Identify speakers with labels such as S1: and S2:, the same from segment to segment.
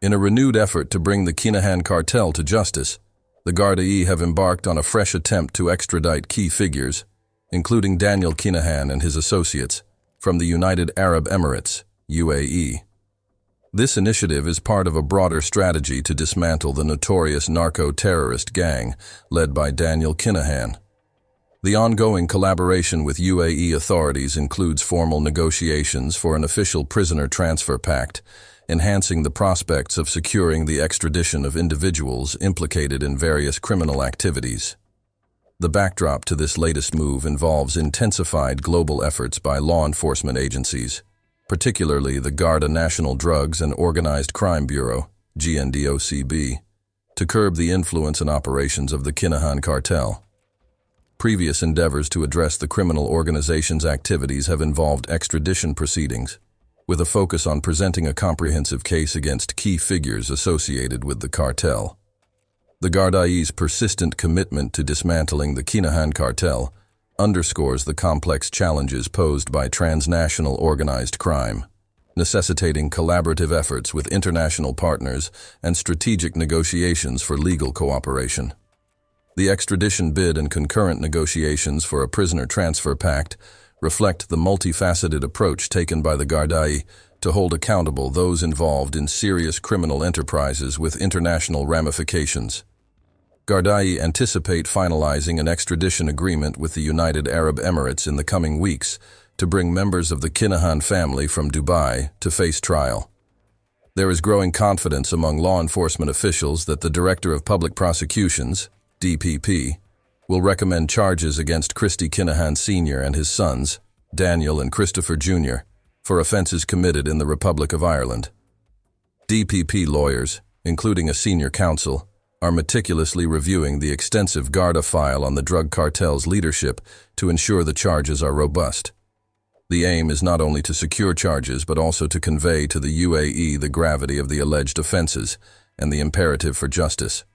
S1: In a renewed effort to bring the Kinahan cartel to justice, the Gardai have embarked on a fresh attempt to extradite key figures, including Daniel Kinahan and his associates, from the United Arab Emirates, UAE. This initiative is part of a broader strategy to dismantle the notorious narco-terrorist gang led by Daniel Kinahan. The ongoing collaboration with UAE authorities includes formal negotiations for an official prisoner transfer pact, enhancing the prospects of securing the extradition of individuals implicated in various criminal activities. The backdrop to this latest move involves intensified global efforts by law enforcement agencies, particularly the Gardai National Drugs and Organized Crime Bureau, GNDOCB, to curb the influence and operations of the Kinahan cartel. Previous endeavors to address the criminal organization's activities have involved extradition proceedings, with a focus on presenting a comprehensive case against key figures associated with the cartel. The Gardai's persistent commitment to dismantling the Kinahan cartel underscores the complex challenges posed by transnational organized crime, necessitating collaborative efforts with international partners and strategic negotiations for legal cooperation. The extradition bid and concurrent negotiations for a prisoner transfer pact reflect the multifaceted approach taken by the Gardai to hold accountable those involved in serious criminal enterprises with international ramifications. Gardai anticipate finalizing an extradition agreement with the United Arab Emirates in the coming weeks to bring members of the Kinahan family from Dubai to face trial. There is growing confidence among law enforcement officials that the Director of Public Prosecutions, DPP, will recommend charges against Christy Kinahan Sr. and his sons, Daniel and Christopher Jr., for offenses committed in the Republic of Ireland. DPP lawyers, including a senior counsel, are meticulously reviewing the extensive Gardai file on the drug cartel's leadership to ensure the charges are robust. The aim is not only to secure charges but also to convey to the UAE the gravity of the alleged offenses and the imperative for justice.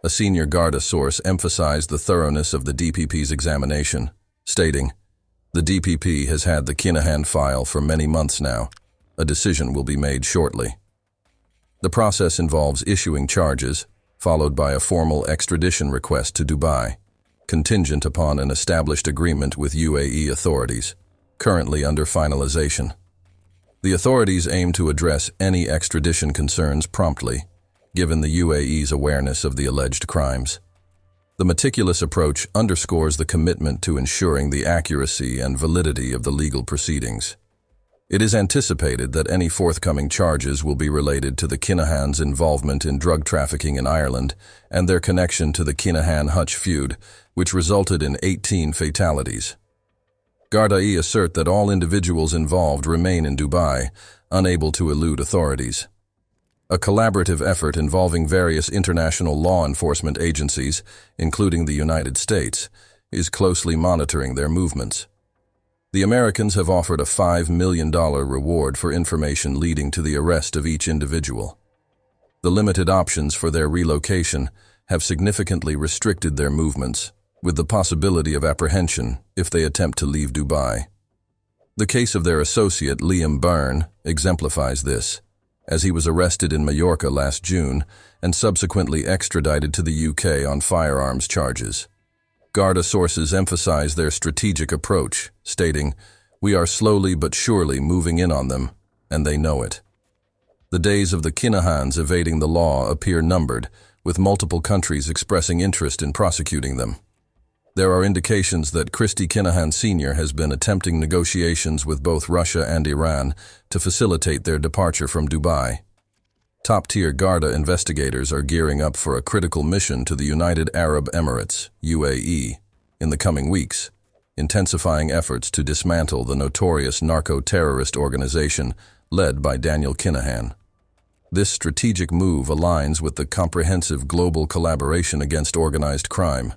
S1: A senior Gardai source emphasized the thoroughness of the DPP's examination, stating, "The DPP has had the Kinahan file for many months now. A decision will be made shortly." The process involves issuing charges, followed by a formal extradition request to Dubai, contingent upon an established agreement with UAE authorities, currently under finalization. The authorities aim to address any extradition concerns promptly, given the UAE's awareness of the alleged crimes. The meticulous approach underscores the commitment to ensuring the accuracy and validity of the legal proceedings. It is anticipated that any forthcoming charges will be related to the Kinahan's involvement in drug trafficking in Ireland and their connection to the Kinahan-Hutch feud, which resulted in 18 fatalities. Gardai assert that all individuals involved remain in Dubai, unable to elude authorities. A collaborative effort involving various international law enforcement agencies, including the United States, is closely monitoring their movements. The Americans have offered a $5 million reward for information leading to the arrest of each individual. The limited options for their relocation have significantly restricted their movements, with the possibility of apprehension if they attempt to leave Dubai. The case of their associate, Liam Byrne, exemplifies this, as he was arrested in Mallorca last June and subsequently extradited to the UK on firearms charges. Gardai sources emphasize their strategic approach, stating, "We are slowly but surely moving in on them, and they know it." The days of the Kinahans evading the law appear numbered, with multiple countries expressing interest in prosecuting them. There are indications that Christy Kinahan Sr. has been attempting negotiations with both Russia and Iran to facilitate their departure from Dubai. Top-tier Gardai investigators are gearing up for a critical mission to the United Arab Emirates, UAE, in the coming weeks, intensifying efforts to dismantle the notorious narco-terrorist organization led by Daniel Kinahan. This strategic move aligns with the comprehensive global collaboration against organized crime,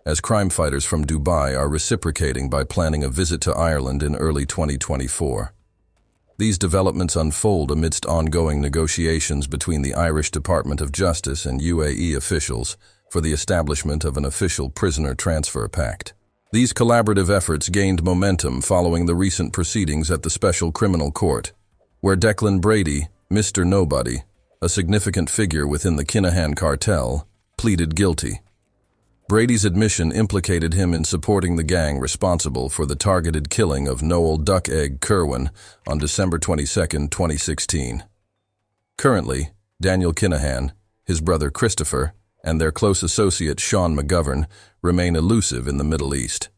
S1: as crime fighters from Dubai are reciprocating by planning a visit to Ireland in early 2024. These developments unfold amidst ongoing negotiations between the Irish Department of Justice and UAE officials for the establishment of an official prisoner transfer pact. These collaborative efforts gained momentum following the recent proceedings at the Special Criminal Court, where Declan Brady, Mr. Nobody, a significant figure within the Kinahan cartel, pleaded guilty. Brady's admission implicated him in supporting the gang responsible for the targeted killing of Noel Duck Egg Kerwin on December 22, 2016. Currently, Daniel Kinahan, his brother Christopher, and their close associate Sean McGovern remain elusive in the Middle East.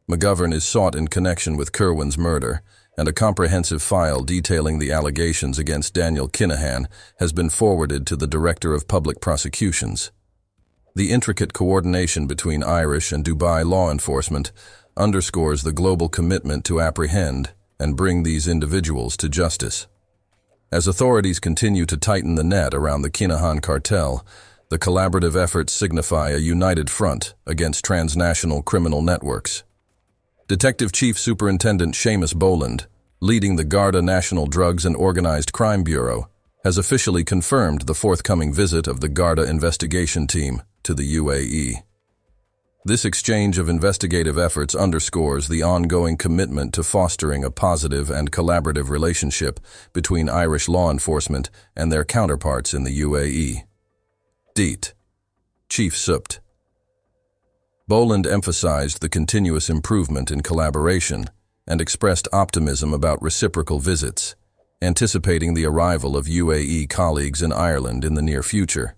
S1: McGovern is sought in connection with Kerwin's murder, and a comprehensive file detailing the allegations against Daniel Kinahan has been forwarded to the Director of Public Prosecutions. The intricate coordination between Irish and Dubai law enforcement underscores the global commitment to apprehend and bring these individuals to justice. As authorities continue to tighten the net around the Kinahan cartel, the collaborative efforts signify a united front against transnational criminal networks. Detective Chief Superintendent Seamus Boland, leading the Garda National Drugs and Organized Crime Bureau, has officially confirmed the forthcoming visit of the Garda investigation team to the UAE. This exchange of investigative efforts underscores the ongoing commitment to fostering a positive and collaborative relationship between Irish law enforcement and their counterparts in the UAE. DEET. Chief Supt. Boland emphasized the continuous improvement in collaboration and expressed optimism about reciprocal visits, anticipating the arrival of UAE colleagues in Ireland in the near future.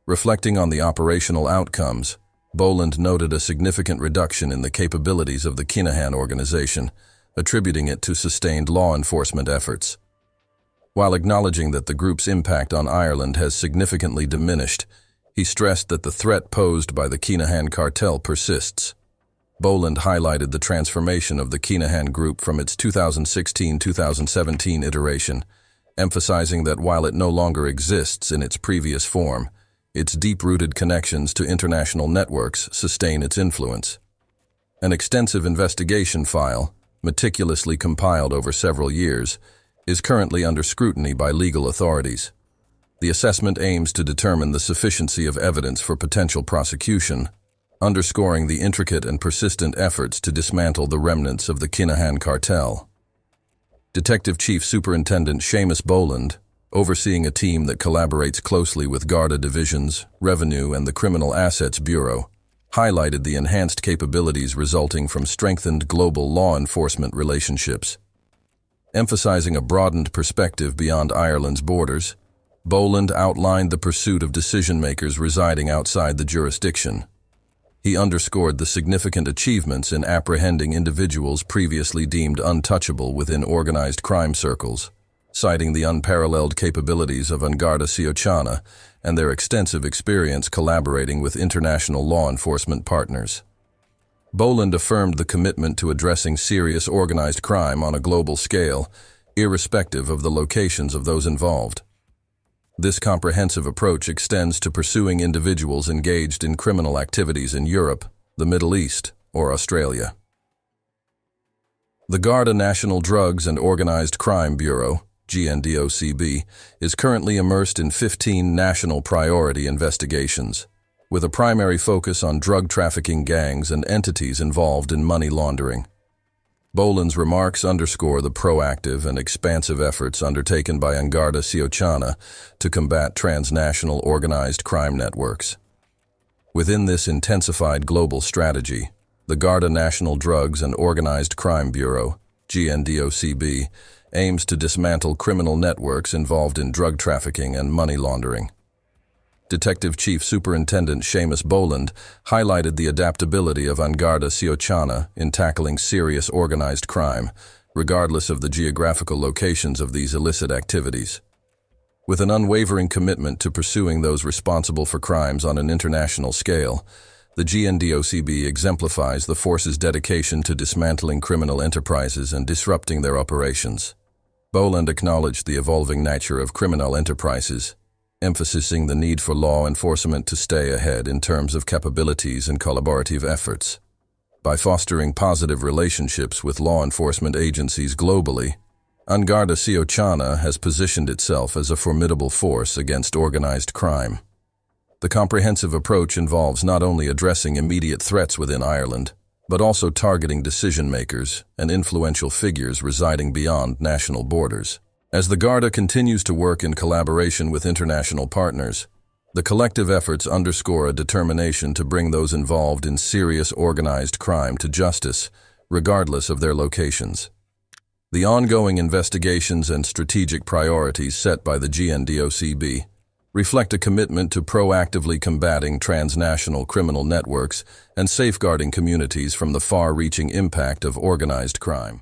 S1: Reflecting on the operational outcomes, Boland noted a significant reduction in the capabilities of the Kinahan organization, attributing it to sustained law enforcement efforts. While acknowledging that the group's impact on Ireland has significantly diminished, he stressed that the threat posed by the Kinahan cartel persists. Boland highlighted the transformation of the Kinahan group from its 2016-2017 iteration, emphasizing that while it no longer exists in its previous form, its deep-rooted connections to international networks sustain its influence. An extensive investigation file, meticulously compiled over several years, is currently under scrutiny by legal authorities. The assessment aims to determine the sufficiency of evidence for potential prosecution, underscoring the intricate and persistent efforts to dismantle the remnants of the Kinahan cartel. Detective Chief Superintendent Seamus Boland, overseeing a team that collaborates closely with Garda Divisions, Revenue, and the Criminal Assets Bureau, highlighted the enhanced capabilities resulting from strengthened global law enforcement relationships. Emphasizing a broadened perspective beyond Ireland's borders, Boland outlined the pursuit of decision-makers residing outside the jurisdiction. He underscored the significant achievements in apprehending individuals previously deemed untouchable within organized crime circles, citing the unparalleled capabilities of Garda Síochána and their extensive experience collaborating with international law enforcement partners. Boland affirmed the commitment to addressing serious organized crime on a global scale, irrespective of the locations of those involved. This comprehensive approach extends to pursuing individuals engaged in criminal activities in Europe, the Middle East, or Australia. The Garda National Drugs and Organized Crime Bureau, GNDOCB, is currently immersed in 15 national priority investigations, with a primary focus on drug trafficking gangs and entities involved in money laundering. Boland's remarks underscore the proactive and expansive efforts undertaken by Garda Síochána to combat transnational organized crime networks. Within this intensified global strategy, the Garda National Drugs and Organized Crime Bureau, GNDOCB, aims to dismantle criminal networks involved in drug trafficking and money laundering. Detective Chief Superintendent Seamus Boland highlighted the adaptability of Garda Síochána in tackling serious organized crime, regardless of the geographical locations of these illicit activities. With an unwavering commitment to pursuing those responsible for crimes on an international scale, the GNDOCB exemplifies the force's dedication to dismantling criminal enterprises and disrupting their operations. Boland acknowledged the evolving nature of criminal enterprises, emphasizing the need for law enforcement to stay ahead in terms of capabilities and collaborative efforts. By fostering positive relationships with law enforcement agencies globally, Garda Síochána has positioned itself as a formidable force against organized crime. The comprehensive approach involves not only addressing immediate threats within Ireland, but also targeting decision-makers and influential figures residing beyond national borders. As the Garda continues to work in collaboration with international partners, the collective efforts underscore a determination to bring those involved in serious organized crime to justice, regardless of their locations. The ongoing investigations and strategic priorities set by the GNDOCB reflect a commitment to proactively combating transnational criminal networks and safeguarding communities from the far-reaching impact of organized crime.